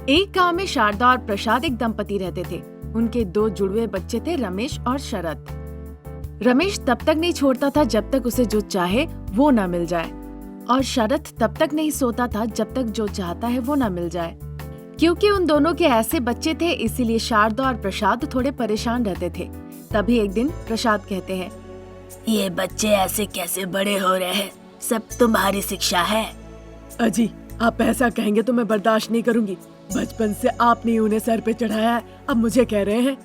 एक गांव में शारदा और प्रसाद एक दंपति रहते थे। उनके 2 जुड़वे बच्चे थे, रमेश और शरद। रमेश तब तक नहीं छोड़ता था जब तक उसे जो चाहे वो न मिल जाए, और शरद तब तक नहीं सोता था जब तक जो चाहता है वो न मिल जाए। क्योंकि उन दोनों के ऐसे बच्चे थे, इसीलिए शारदा और प्रसाद थोड़े परेशान रहते थे। तभी एक दिन प्रसाद कहते हैं, ये बच्चे ऐसे कैसे बड़े हो रहे हैं? सब तुम्हारी शिक्षा है। अजी, आप ऐसा कहेंगे तो मैं बर्दाश्त नहीं करूंगी। बचपन से आपने उन्हें सर पे चढ़ाया है, अब मुझे कह रहे हैं।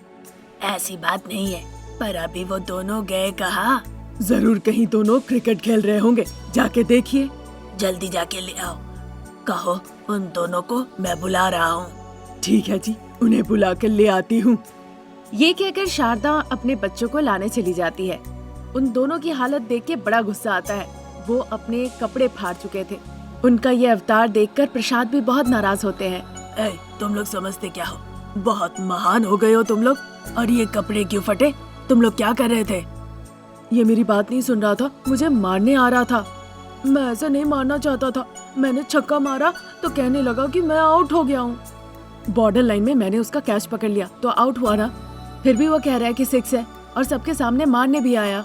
ऐसी बात नहीं है, पर अभी वो दोनों गए कहाँ? जरूर कहीं दोनों क्रिकेट खेल रहे होंगे, जाके देखिए। जल्दी जाके ले आओ। कहो उन दोनों को मैं बुला रहा हूँ। ठीक है जी, उन्हें बुला कर ले आती हूँ। ये कहकर शारदा अपने बच्चों को लाने चली जाती है। उन दोनों की हालत देख के बड़ा गुस्सा आता है। वो अपने कपड़े फाड़ चुके थे। उनका ये अवतार देखकर प्रसाद भी बहुत नाराज होते हैं। तुम लोग समझते क्या हो? बहुत महान हो गए हो तुम लोग। और ये कपड़े क्यों फटे? तुम लोग क्या कर रहे थे? ये मेरी बात नहीं सुन रहा था, मुझे मारने आ रहा था। मैं ऐसा नहीं मारना चाहता था। मैंने छक्का मारा तो कहने लगा कि मैं आउट हो गया हूँ। बॉर्डर लाइन में मैंने उसका कैच पकड़ लिया तो आउट हुआ ना। फिर भी वो कह रहा है कि 6 है और सबके सामने मारने भी आया।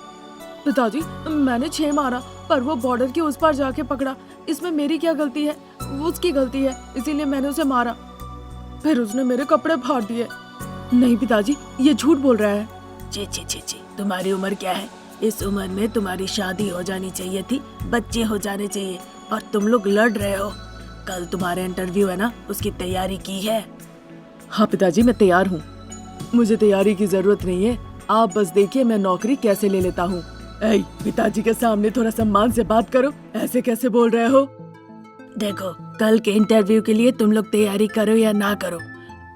पिताजी, मैंने 6 मारा पर वो बॉर्डर के उस पार जाके पकड़ा। इसमें मेरी क्या गलती है? उसकी गलती है, इसीलिए मैंने उसे मारा। फिर उसने मेरे कपड़े फाड़ दिए। नहीं पिताजी, ये झूठ बोल रहा है। ची ची ची ची, तुम्हारी उम्र क्या है? इस उम्र में तुम्हारी शादी हो जानी चाहिए थी, बच्चे हो जाने चाहिए, और तुम लोग लड़ रहे हो। कल तुम्हारा इंटरव्यू है ना, उसकी तैयारी की है? हाँ पिताजी, मैं तैयार हूँ। मुझे तैयारी की जरूरत नहीं है, आप बस देखिए मैं नौकरी कैसे ले लेता हूँ। पिताजी के सामने थोड़ा सम्मान से बात करो, ऐसे कैसे बोल रहे हो? देखो, कल के इंटरव्यू के लिए तुम लोग तैयारी करो या ना करो,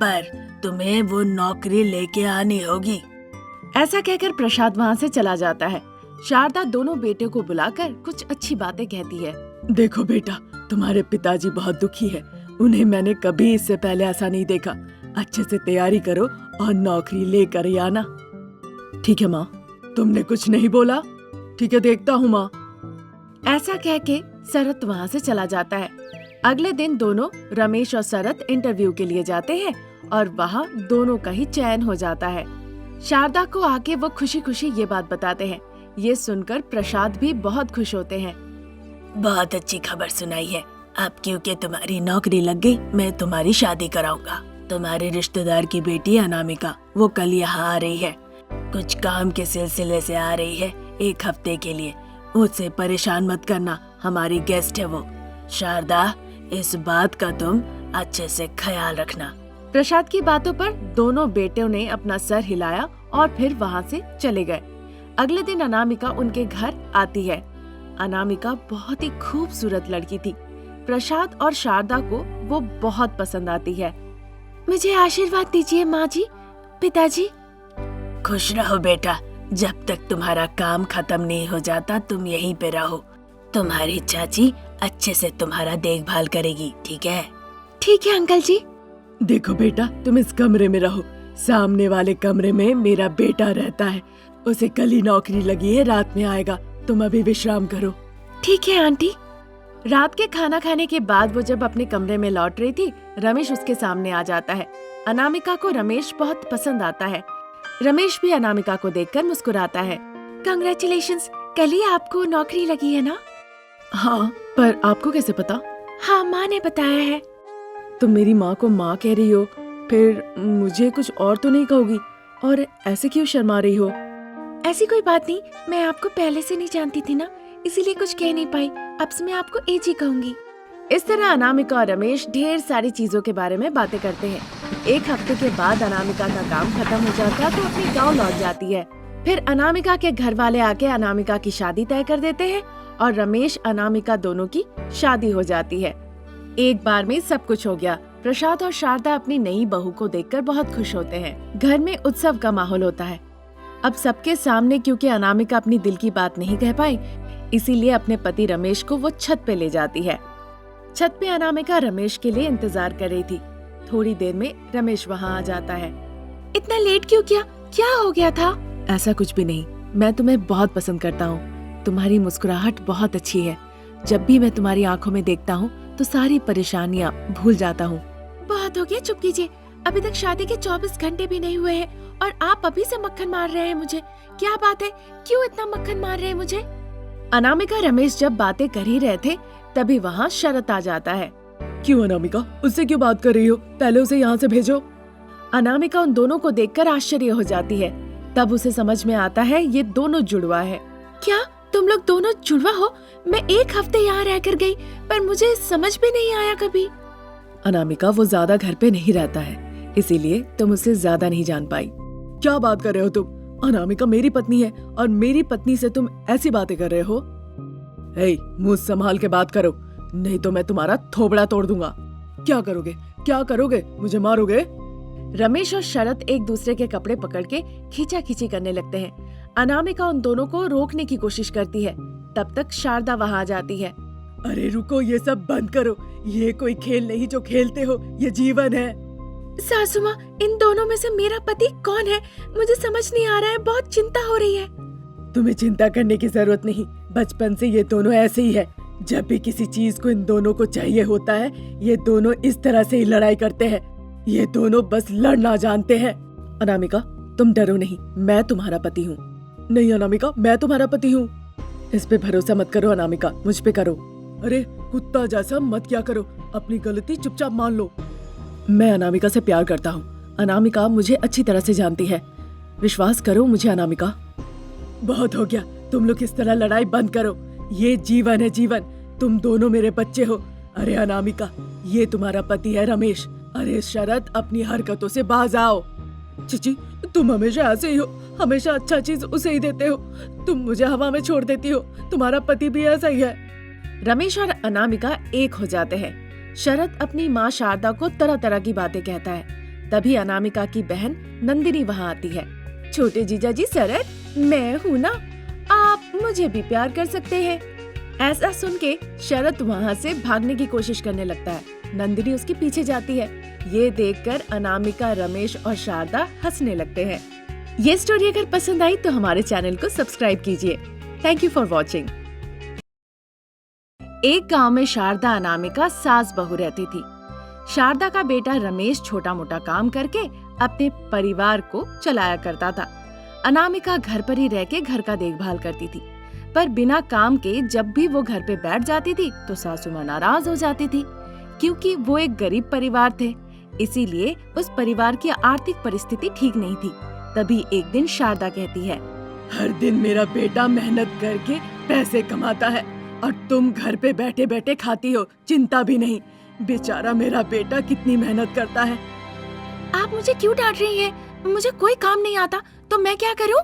पर तुम्हें वो नौकरी लेके आनी होगी। ऐसा कहकर प्रसाद वहाँ से चला जाता है। शारदा दोनों बेटे को बुलाकर कुछ अच्छी बातें कहती है। देखो बेटा, तुम्हारे पिताजी बहुत दुखी है। उन्हें मैंने कभी इससे पहले ऐसा नहीं देखा। अच्छे से तैयारी करो और नौकरी लेकर ही आना। ठीक है माँ। तुमने कुछ नहीं बोला? ठीक है, देखता हूँ माँ। ऐसा कह के शरद वहाँ से चला जाता है। अगले दिन दोनों, रमेश और शरद, इंटरव्यू के लिए जाते हैं और वहाँ दोनों का ही चयन हो जाता है। शारदा को आके वो खुशी खुशी ये बात बताते हैं। ये सुनकर प्रसाद भी बहुत खुश होते हैं। बहुत अच्छी खबर सुनाई है। अब क्योंकि तुम्हारी नौकरी लग गई, मैं तुम्हारी शादी कराऊंगा। तुम्हारे रिश्तेदार की बेटी अनामिका, वो कल यहाँ आ रही है। कुछ काम के सिलसिले से आ रही है, 1 हफ्ते के लिए। मुझसे परेशान मत करना, हमारी गेस्ट है वो। शारदा, इस बात का तुम अच्छे से ख्याल रखना। प्रसाद की बातों पर दोनों बेटों ने अपना सर हिलाया और फिर वहाँ से चले गए। अगले दिन अनामिका उनके घर आती है। अनामिका बहुत ही खूबसूरत लड़की थी। प्रसाद और शारदा को वो बहुत पसंद आती है। मुझे आशीर्वाद दीजिए माँ जी, पिताजी। खुश रहो बेटा, जब तक तुम्हारा काम खत्म नहीं हो जाता तुम यहीं पे रहो। तुम्हारी चाची अच्छे से तुम्हारा देखभाल करेगी, ठीक है? ठीक है अंकल जी। देखो बेटा, तुम इस कमरे में रहो। सामने वाले कमरे में मेरा बेटा रहता है। उसे कल ही नौकरी लगी है, रात में आएगा। तुम अभी विश्राम करो। ठीक है आंटी। रात के खाना खाने के बाद वो जब अपने कमरे में लौट रही थी, रमेश उसके सामने आ जाता है। अनामिका को रमेश बहुत पसंद आता है। रमेश भी अनामिका को देखकर मुस्कुराता है। कंग्रेचुलेशंस, कल ही आपको नौकरी लगी है ना? हाँ, पर आपको कैसे पता? हाँ, माँ ने बताया है। तुम मेरी माँ को माँ कह रही हो, फिर मुझे कुछ और तो नहीं कहोगी? और ऐसे क्यों शर्मा रही हो? ऐसी कोई बात नहीं, मैं आपको पहले से नहीं जानती थी ना, इसीलिए कुछ कह नहीं पाई। अब से मैं आपको एजी कहूंगी। इस तरह अनामिका और रमेश ढेर सारी चीजों के बारे में बातें करते हैं। 1 हफ्ते के बाद अनामिका का काम खत्म हो जाता है तो अपने गाँव लौट जाती है। फिर अनामिका के घर वाले आके अनामिका की शादी तय कर देते हैं और रमेश अनामिका दोनों की शादी हो जाती है। एक बार में सब कुछ हो गया। प्रसाद और शारदा अपनी नई बहू को देखकर बहुत खुश होते हैं। घर में उत्सव का माहौल होता है। अब सबके सामने, क्योंकि अनामिका अपनी दिल की बात नहीं कह पाई, इसीलिए अपने पति रमेश को वो छत पे ले जाती है। छत पे अनामिका रमेश के लिए इंतजार कर रही थी। थोड़ी देर में रमेश वहाँ आ जाता है। इतना लेट क्यों किया? क्या हो गया था? ऐसा कुछ भी नहीं, मैं तुम्हें बहुत पसंद करता हूँ। तुम्हारी मुस्कुराहट बहुत अच्छी है। जब भी मैं तुम्हारी आंखों में देखता हूँ तो सारी परेशानियाँ भूल जाता हूँ। बहुत हो गया, चुप कीजिए। अभी तक शादी के 24 घंटे भी नहीं हुए हैं और आप अभी से मक्खन मार रहे हैं मुझे। क्या बात है, क्यों इतना मक्खन मार रहे हैं मुझे? अनामिका रमेश जब बातें कर ही रहे थे तभी वहाँ शरत आ जाता है। क्यों अनामिका, उससे क्यों बात कर रही हो? पहले उसे यहाँ से भेजो। अनामिका उन दोनों को देखकर आश्चर्य हो जाती है। तब उसे समझ में आता है ये दोनों जुड़वा है। क्या तुम लोग दोनों जुड़वा हो? मैं 1 हफ्ते यहाँ रह कर गई पर मुझे समझ भी नहीं आया कभी। अनामिका, वो ज्यादा घर पे नहीं रहता है, इसीलिए तुम उसे ज्यादा नहीं जान पाई। क्या बात कर रहे हो तुम? अनामिका मेरी पत्नी है और मेरी पत्नी से तुम ऐसी बातें कर रहे हो? हे, मुंह संभाल के बात करो, नहीं तो मैं तुम्हारा थोबड़ा तोड़ दूंगा। क्या करोगे, क्या करोगे? मुझे मारोगे? रमेश और शरत एक दूसरे के कपड़े पकड़ के खींचाखींची करने लगते हैं। अनामिका उन दोनों को रोकने की कोशिश करती है। तब तक शारदा वहाँ आ जाती है। अरे रुको, ये सब बंद करो। ये कोई खेल नहीं जो खेलते हो, ये जीवन है। सासू माँ, इन दोनों में से मेरा पति कौन है? मुझे समझ नहीं आ रहा है, बहुत चिंता हो रही है। तुम्हें चिंता करने की जरूरत नहीं, बचपन से ये दोनों ऐसे ही है। जब भी किसी चीज को इन दोनों को चाहिए होता है, ये दोनों इस तरह से ही लड़ाई करते हैं। ये दोनों बस लड़ना जानते हैं। अनामिका, तुम डरो नहीं, मैं तुम्हारा पति हूँ। नहीं अनामिका, मैं तुम्हारा पति हूँ। इस पे भरोसा मत करो अनामिका, मुझ पे करो। अरे कुत्ता जैसा मत क्या करो, अपनी गलती चुपचाप मान लो। मैं अनामिका से प्यार करता हूँ। अनामिका मुझे अच्छी तरह से जानती है, विश्वास करो मुझे अनामिका। बहुत हो गया, तुम लोग इस तरह लड़ाई बंद करो। ये जीवन है, जीवन। तुम दोनों मेरे बच्चे हो। अरे अनामिका, ये तुम्हारा पति है रमेश। अरे शरत, अपनी हरकतों से बाज आओ। चिची, तुम हमेशा ऐसे ही हो, हमेशा अच्छा चीज उसे ही देते हो। तुम मुझे हवा में छोड़ देती हो, तुम्हारा पति भी ऐसा ही है। रमेश और अनामिका एक हो जाते हैं। शरत अपनी माँ शारदा को तरह तरह की बातें कहता है। तभी अनामिका की बहन नंदिनी वहाँ आती है। छोटे जीजा जी शरत, मैं हूँ ना, आप मुझे भी प्यार कर सकते हैं। ऐसा सुन के शरत वहाँ से भागने की कोशिश करने लगता है। नंदिनी उसके पीछे जाती है। ये देखकर अनामिका, रमेश और शारदा हंसने लगते हैं। ये स्टोरी अगर पसंद आई तो हमारे चैनल को सब्सक्राइब कीजिए। Thank you for watching. एक गांव में शारदा अनामिका सास बहू रहती थी। शारदा का बेटा रमेश छोटा मोटा काम करके अपने परिवार को चलाया करता था। अनामिका घर पर ही रह के घर का देखभाल करती थी, पर बिना काम के जब भी वो घर पे बैठ जाती थी तो सासू माँ नाराज हो जाती थी, क्योंकि वो एक गरीब परिवार थे। इसीलिए उस परिवार की आर्थिक परिस्थिति ठीक नहीं थी। तभी एक दिन शारदा कहती है, हर दिन मेरा बेटा मेहनत करके पैसे कमाता है और तुम घर पे बैठे बैठे खाती हो, चिंता भी नहीं। बेचारा मेरा बेटा कितनी मेहनत करता है। आप मुझे क्यों डांट रही हैं? मुझे कोई काम नहीं आता तो मैं क्या करूं?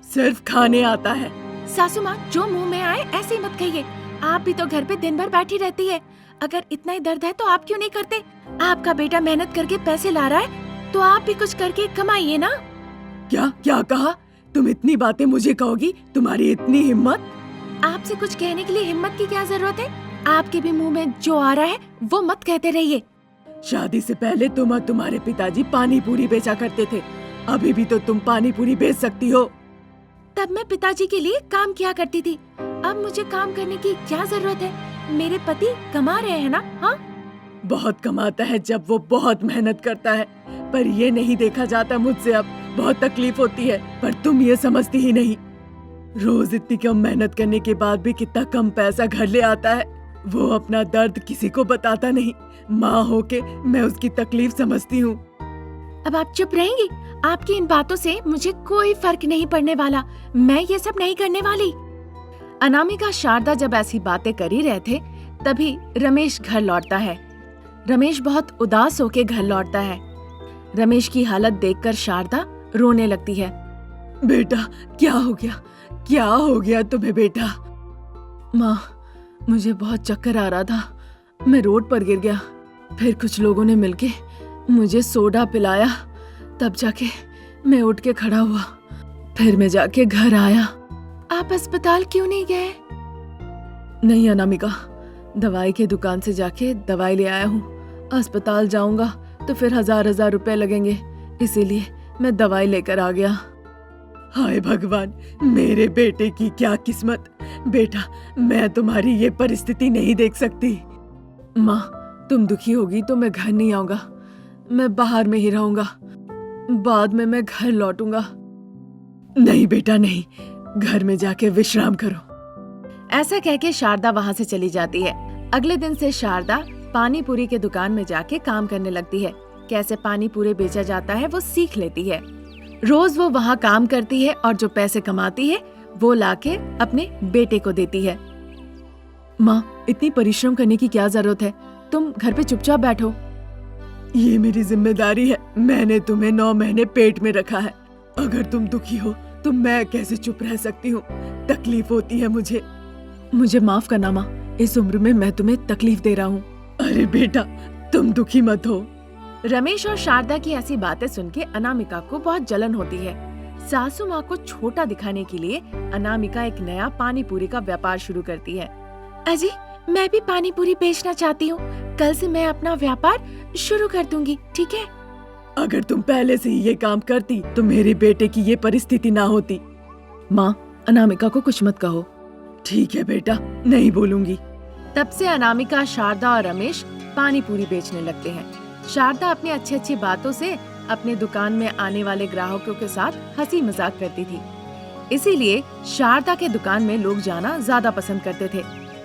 सिर्फ खाने आता है। सासू माँ, जो मुंह में आए ऐसे ही मत कहिए। आप भी तो घर पे दिन भर बैठी रहती है। अगर इतना ही दर्द है तो आप क्यों नहीं करते? आपका बेटा मेहनत करके पैसे ला रहा है तो आप भी कुछ करके कमाइए ना। क्या क्या कहा? तुम इतनी बातें मुझे कहोगी? तुम्हारी इतनी हिम्मत? आपसे कुछ कहने के लिए हिम्मत की क्या जरूरत है? आपके भी मुंह में जो आ रहा है वो मत कहते रहिए। शादी से पहले तुम और तुम्हारे पिताजी पानी पूरी बेचा करते थे। अभी भी तो तुम पानी पूरी बेच सकती हो। तब मैं पिताजी के लिए काम किया करती थी, अब मुझे काम करने की क्या जरूरत है? मेरे पति कमा रहे हैं ना। हाँ, बहुत कमाता है जब वो बहुत मेहनत करता है, पर ये नहीं देखा जाता मुझसे। अब बहुत तकलीफ होती है, पर तुम ये समझती ही नहीं। रोज इतनी कम मेहनत करने के बाद भी कितना कम पैसा घर ले आता है। वो अपना दर्द किसी को बताता नहीं। माँ होके मैं उसकी तकलीफ समझती हूँ। अब आप चुप रहेंगी? आपकी इन बातों से मुझे कोई फर्क नहीं पड़ने वाला। मैं ये सब नहीं करने वाली। अनामिका शारदा जब ऐसी बातें कर ही रहे थे तभी रमेश घर लौटता है। रमेश बहुत उदास होके घर लौटता है। रमेश की हालत देखकर शारदा रोने लगती है। बेटा, क्या हो गया? क्या हो गया तुम्हें बेटा? माँ, मुझे बहुत चक्कर आ रहा था, मैं रोड पर गिर गया। फिर कुछ लोगों ने मिलके मुझे सोडा पिलाया, तब जाके मैं उठ के खड़ा हुआ। फिर मैं जाके घर आया। आप अस्पताल क्यों नहीं गए? नहीं अनामिका, दवाई के दुकान से जाके दवाई ले आया हूँ। अस्पताल जाऊंगा तो फिर 1000 रुपए लगेंगे, इसीलिए मैं दवाई लेकर आ गया। हाय भगवान, मेरे बेटे की क्या किस्मत। बेटा, मैं तुम्हारी ये परिस्थिति नहीं देख सकती। माँ, तुम दुखी होगी तो मैं घर नहीं आऊंगा, मैं बाहर में ही रहूंगा, बाद में मैं घर लौटूंगा। नहीं बेटा नहीं, घर में जाके विश्राम करो। ऐसा कह के शारदा वहाँ से चली जाती है। अगले दिन से शारदा पानी पूरी के दुकान में जाके काम करने लगती है। कैसे पानी पूरी बेचा जाता है वो सीख लेती है। रोज वो वहाँ काम करती है और जो पैसे कमाती है वो लाके अपने बेटे को देती है। माँ, इतनी परिश्रम करने की क्या जरूरत है, तुम घर पे चुपचाप बैठो। ये मेरी जिम्मेदारी है, मैंने तुम्हें 9 महीने पेट में रखा है। अगर तुम दुखी हो तो मैं कैसे चुप रह सकती हूँ, तकलीफ होती है मुझे। मुझे माफ करना माँ, इस उम्र में मैं तुम्हें तकलीफ दे रहा हूँ। अरे बेटा, तुम दुखी मत हो। रमेश और शारदा की ऐसी बातें सुन के अनामिका को बहुत जलन होती है। सासू माँ को छोटा दिखाने के लिए अनामिका एक नया पानी पूरी का व्यापार शुरू करती है। अजी, मैं भी पानी पूरी बेचना चाहती हूँ, कल से मैं अपना व्यापार शुरू कर दूंगी, ठीक है? अगर तुम पहले से ही ये काम करती तो मेरे बेटे की ये परिस्थिति ना होती। माँ, अनामिका को कुछ मत कहो। ठीक है बेटा, नहीं बोलूंगी। तब से अनामिका, शारदा और रमेश पानी पूरी बेचने लगते हैं। शारदा अपनी अच्छी अच्छी बातों से अपने दुकान में आने वाले ग्राहकों के साथ हंसी मजाक करती थी, इसीलिए शारदा के दुकान में लोग जाना ज्यादा पसंद करते थे।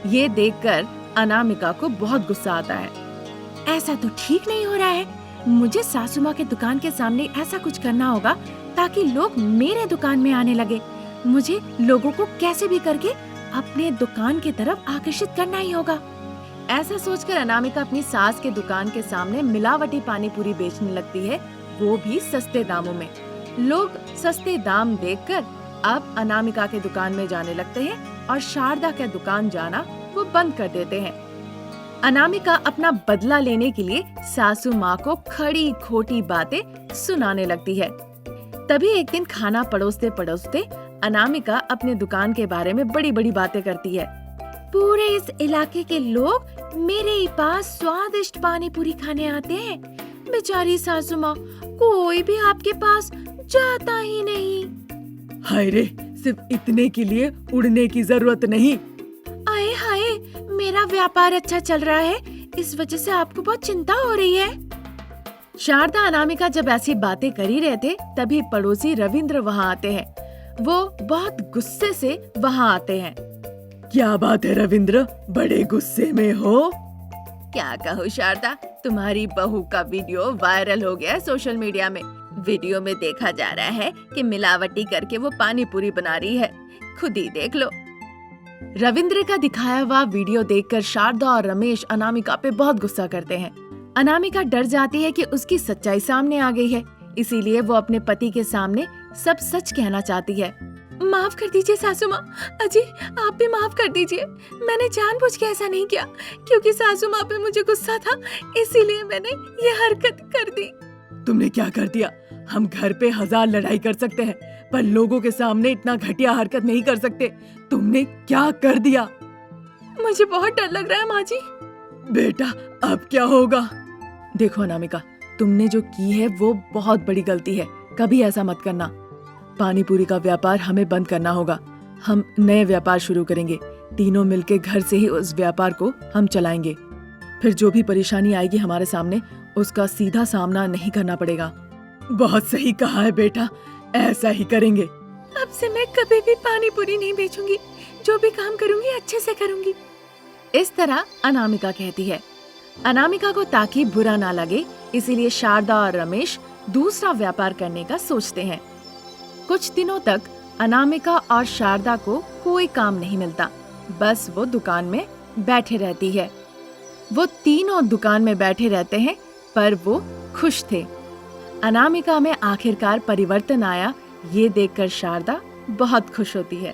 ये देखकर अनामिका को बहुत गुस्सा आता है। ऐसा तो ठीक नहीं हो रहा है, मुझे सासू माँ के दुकान के सामने ऐसा कुछ करना होगा ताकि लोग मेरे दुकान में आने लगे। मुझे लोगों को कैसे भी करके अपने दुकान की तरफ आकर्षित करना ही होगा। ऐसा सोचकर अनामिका अपनी सास के दुकान के सामने मिलावटी पानी पूरी बेचने लगती है, वो भी सस्ते दामों में। लोग सस्ते दाम देखकर अब अनामिका के दुकान में जाने लगते हैं और शारदा के दुकान जाना वो बंद कर देते हैं। अनामिका अपना बदला लेने के लिए सासू माँ को खड़ी खोटी बातें सुनाने लगती है। तभी एक दिन खाना परोसते परोसते अनामिका अपने दुकान के बारे में बड़ी बड़ी बातें करती है। पूरे इस इलाके के लोग मेरे ही पास स्वादिष्ट पानी पूरी खाने आते हैं। बेचारी सासू माँ, कोई भी आपके पास जाता ही नहीं। हाय रे, सिर्फ इतने के लिए उड़ने की जरूरत नहीं। आए हाय, मेरा व्यापार अच्छा चल रहा है, इस वजह से आपको बहुत चिंता हो रही है। शारदा अनामिका जब ऐसी बातें कर ही रहे थे, तभी पड़ोसी रविंद्र वहाँ आते हैं। वो बहुत गुस्से से वहाँ आते हैं। क्या बात है रविंद्र, बड़े गुस्से में हो? क्या कहूँ शारदा, तुम्हारी बहू का वीडियो वायरल हो गया है सोशल मीडिया में। वीडियो में देखा जा रहा है कि मिलावटी करके वो पानी पूरी बना रही है, खुद ही देख लो। रविंद्र का दिखाया हुआ वीडियो देखकर शारदा और रमेश अनामिका पे बहुत गुस्सा करते हैं। अनामिका डर जाती है कि उसकी सच्चाई सामने आ गई है, इसीलिए वो अपने पति के सामने सब सच कहना चाहती है। माफ कर दीजिए सासू माँ, अजी आप भी माफ कर दीजिए। मैंने जानबूझ के ऐसा नहीं किया, क्योंकि सासू माँ पे मुझे गुस्सा था, इसीलिए मैंने ये हरकत कर दी। तुमने क्या कर दिया? हम घर पे 1000 लड़ाई कर सकते हैं, पर लोगों के सामने इतना घटिया हरकत नहीं कर सकते। तुमने क्या कर दिया? मुझे बहुत डर लग रहा है माँ जी। बेटा, अब क्या होगा? देखो अनामिका, तुमने जो की है वो बहुत बड़ी गलती है, कभी ऐसा मत करना। पानी पूरी का व्यापार हमें बंद करना होगा। हम नए व्यापार शुरू करेंगे, तीनों मिलके घर से ही उस व्यापार को हम चलाएंगे। फिर जो भी परेशानी आएगी हमारे सामने, उसका सीधा सामना नहीं करना पड़ेगा। बहुत सही कहा है बेटा, ऐसा ही करेंगे। अब से मैं कभी भी पानी पूरी नहीं बेचूंगी, जो भी काम करूंगी अच्छे से करूंगी। इस तरह अनामिका कहती है। अनामिका को ताकि बुरा ना लगे, इसीलिए शारदा और रमेश दूसरा व्यापार करने का सोचते हैं। कुछ दिनों तक अनामिका और शारदा को कोई काम नहीं मिलता, बस वो दुकान में बैठे रहती है। वो तीनों दुकान में बैठे रहते हैं, पर वो खुश थे। अनामिका में आखिरकार परिवर्तन आया, ये देखकर शारदा बहुत खुश होती है।